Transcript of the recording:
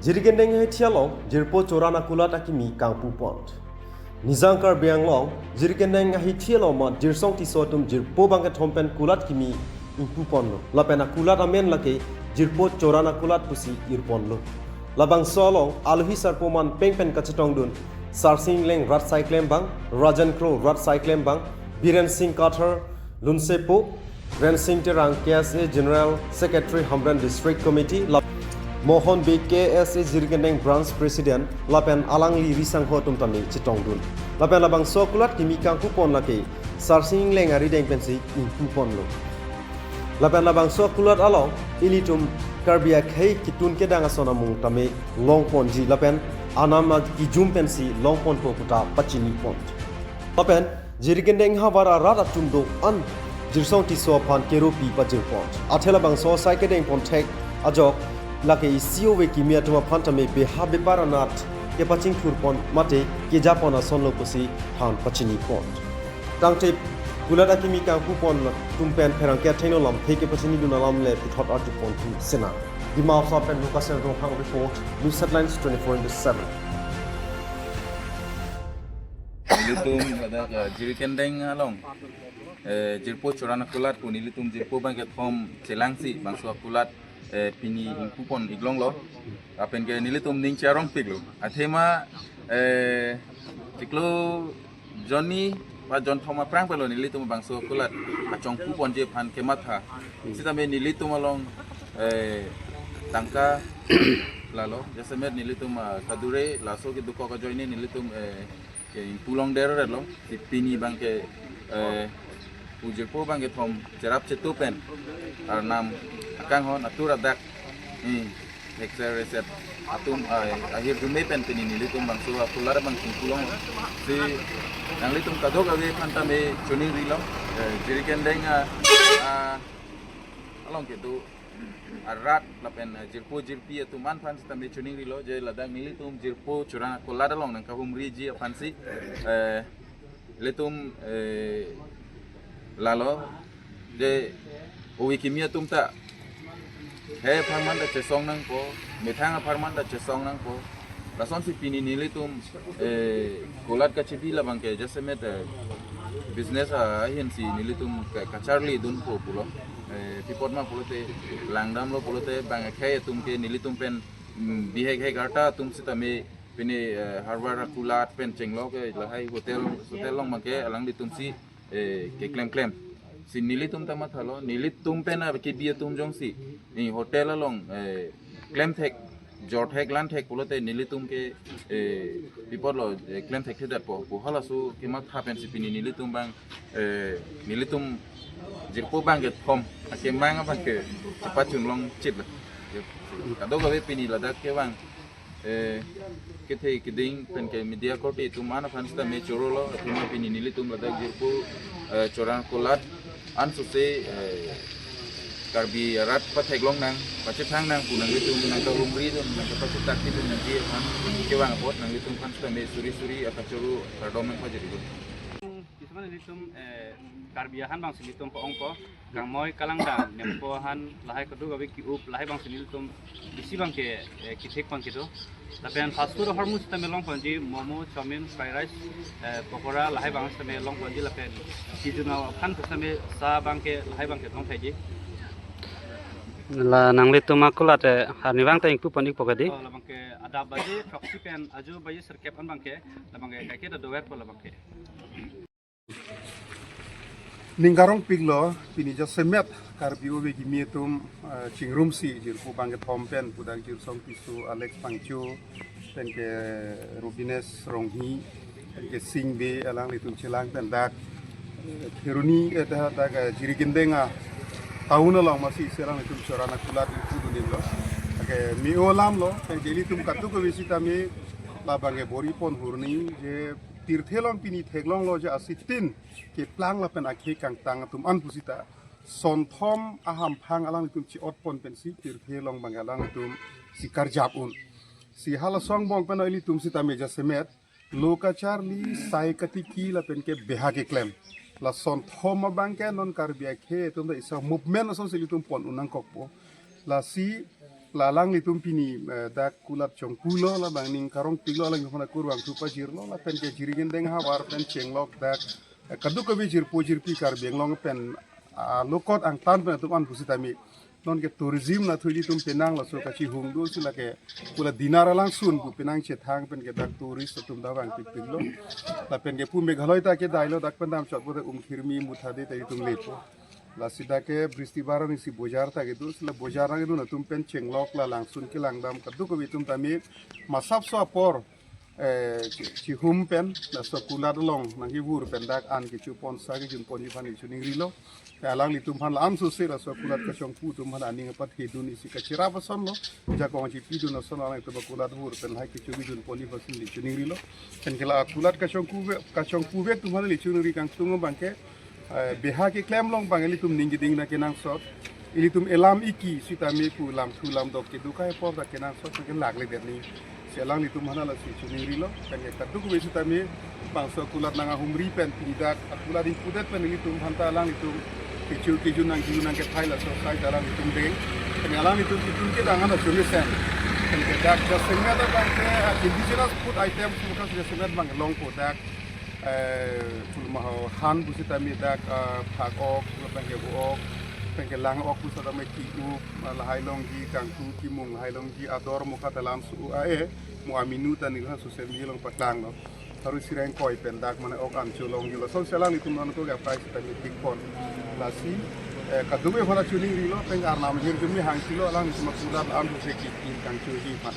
Jirgendeng hai tialong Jirpo Choran Akulat Kimi Kangpu pont. Nizang Karbi Anglong Jirgendeng hai tialong ma Jirsong tisotum Jirpo bangket hompen kulat Kimi impu ponlo. Lapen Akulat amen lake Jirpo Choran Akulat pusi irponlo. Labang solong aluhi sarpoman pengpen kacetong dun Sarsing Leng Rat Cyclem Bang Rajan Crow Rat Cyclem Bang Biren Singh Carter Lunsepo Ren Singh Terang KSA General Secretary Hamran District Committee Mohon BKSA Jirgendeng Branch President Lapen Alangli Risang Hotum Tami Chitongdun Lapen Labang Sokulat Kimi Kangpu pon lake Sarsing Leng Ari Deng Pensi Impu pon lo Lapen Labang Sokulat Along Ilitum Karbi Kai Kitun Kedang Asona Mung Tami Long Pon Ji Lapen Anama Kijum Pensi Long Pon Poputa Pachini Pont Lapen Jirgendeng Havara Rada Tumdo An Jirsong Tiso Pan Kerupi Pajil Pont Atela Bang So Saikedeng Pon Tek Ajok Lake isio we kimia tuma pantame be habe baranat ke paching thurpon mate ke japona sonlo pusi han pachini pont tangte kulada kimi Kangpu pon tumpen pherang ke thaino lam theke pachini dunalam le pithot artu pon tu sena dima of pen lucas and hang report news headlines 24/7 Nilitum ada Jirgendeng along Jirpo Choran Akulat pun nilitum Jirpo bangket hom selangsi bangsu Akulat pini kupon Anglong lo apen ke nilitum ning charong piglo athema tiklo Johnny ba John Thoma prang pelo nilitum bangso Akulat achong kupon je pan ke matha sitame nilitum along tangka lalo jasemer nilitum kadure laso ke duko ka joine nilitum ke pulong dero lo pini bangke Jirpo bangke thom jerap cetupen arnam Kang hon atur adak exereset atum akhir dumepen pini nilitum bangsu Akulat bang pulong si nang litum kadog ave pantame chuning rilo Jirgendeng along ketu arat lapen Jirpo Jirpi atuman pan tame chuning rilo je ladang nilitum Jirpo Choran Akulat along nang kahum riji apansi litum lalo je owi kimia tum ta Hey, farman da cesong nang po, metang farman da cesong nang po. Rason si pini nilitum kulat ka cibi la bangke jasemet business ahin si nilitum ka Charlie dun po pulo. Pipot ma pulo te langdam lo pulo te bang khay tum ke nilitum pen bihek he garta tum sita me pini Harvard Akulat pen cenglo ke lahai hotel long bangke alang ditum si ke klem si nilitum tamat halo nilitum pena ke dia tum jong si ni hotel along klem thek jot hek lan thek pulote nilitum ke pipor lo klem thek hedat po hala su ke mat happen si pini nilitum bang nilitum Jirpo bang get hom ake mang bang ke cepat junglong chit la kado gawe pini ladak ke bang ke thei kiding pen ke media korte tu mana fansta me chorolo tuma pini nilitum ladak Jirpo Choran Akulat an suse Karbi rat patheglong nang pachithang nang punang itu nang ka rumri tu nang ka pachitak itu nang dia kan kewang pot nang itu kan stame suri akachuru radom nang pajeri tu kisman litum karbiahan bang silitum po ongko kang moy kalangdang nempohan lahai kedu gawe ki up lahai bang silitum bisi bang ke kithek pang kitu tapen fast food hormus tame long panji momo chowmin fried rice pokora lahai bang tame long panji lapen seasonal kan tame sa bang ke lahai bang ke thong thaiji la nanglitum Akulat hani bang ta ingpu panik pokadi la bang ke ada baje proxy pen aju baje serkep an bang ke la bang ke kai ke do web la bang ke Ninggarong piglo pini ja semet Karbi we gimietum chingrum si Jirpo bangket hompen pudang Jirsong pisu Alex Pangcho pen ke Rubines Ronghi pen ke Singbe alang litum chelang pen dak Heruni dah dak Jirgendeng tahun long masih serang litum Choran Akulat itu dunin lo ke mi olam lo pen ke litum katu ke visita mi labang ke boripon hurni je tirthelong pini theglong lo ja asitin ke plang la pen akhe kang tang tum an pusita son thom aham phang alang tum chi otpon pen si tirthelong bangalang tum si karjap un si hala song bong pen ali tum sita meja semet loka charli sai katiki la pen ke beha ke klem la son thom bangke non Karbi akhe tum da isa movement son si tum pon unang kokpo la si lalang litum pini dak kulat chong pulo la bang ning karong pilo la ngona kurwang tu pajir lo la pen ke jiringen deng hawar pen chenglok dak kadu ko bijir po jirpi kar benglong pen lokot ang tan pen tum an pusitami non ke tourism na thuli tum penang la so ka chi hungdo sila ke pula dinara lang sun bu penang che thang pen ke dak tourist tum da bang pik lo la pen ke pu meghaloi ta ke dailo dak pen dam chot bo khirmi muthade te tum lepo la sida ke bristibaran isi bojar ta gitu sila bojar gitu na tum pen chenglok la langsun ke langdam kadu ko bitum tami masap so apor ci hum pen la so kula dolong nang hi wur pen dak an ke chu pon sa ke jun pon fan chu ning rilo ka lang li tum han am so se la so kula ka chong pu tum han ani pat he dun isi ka chira pa son lo ja ko ci pi dun so na to ba kula wur pen ha ke chu jun pon fan li chu ning rilo pen ke la kula ka chong pu ve tum han li chu ning ri kang tung bangke beha ke klem long bang tum ning ding na ke nang sot ili tum elam iki sita me ku lam thu lam dok ke du kai pop da ke nang sot ke lag le der ni selang litum hana la si chuni rilo pen ke kadu ku sita me bang so kulat nang humri pen tidak akulat di pudet pen litum hanta lang litum ke chu ke junang ke thai la so sai dalang litum deng pen alang litum ke dang hana chuni sen pen ke dak ja senga da bang ke indigenous food items ku ka senga bang long ko dak maho han busita mi dak phak ok pen ke ok pen ke lang ok busita me ki u la hailong ji kangpu ki mung hailong ji ador mo katalam su ae mo aminu tan ni so se mi long patlang no harus sireng koi pen dak mana ok am chulong ji lo so selang itu non ko ga price ta mi tik pon la si kadume phara chuling ri lo pen ar nam hir jumi hang kilo lang ma kudat am se ki kang chu ji pat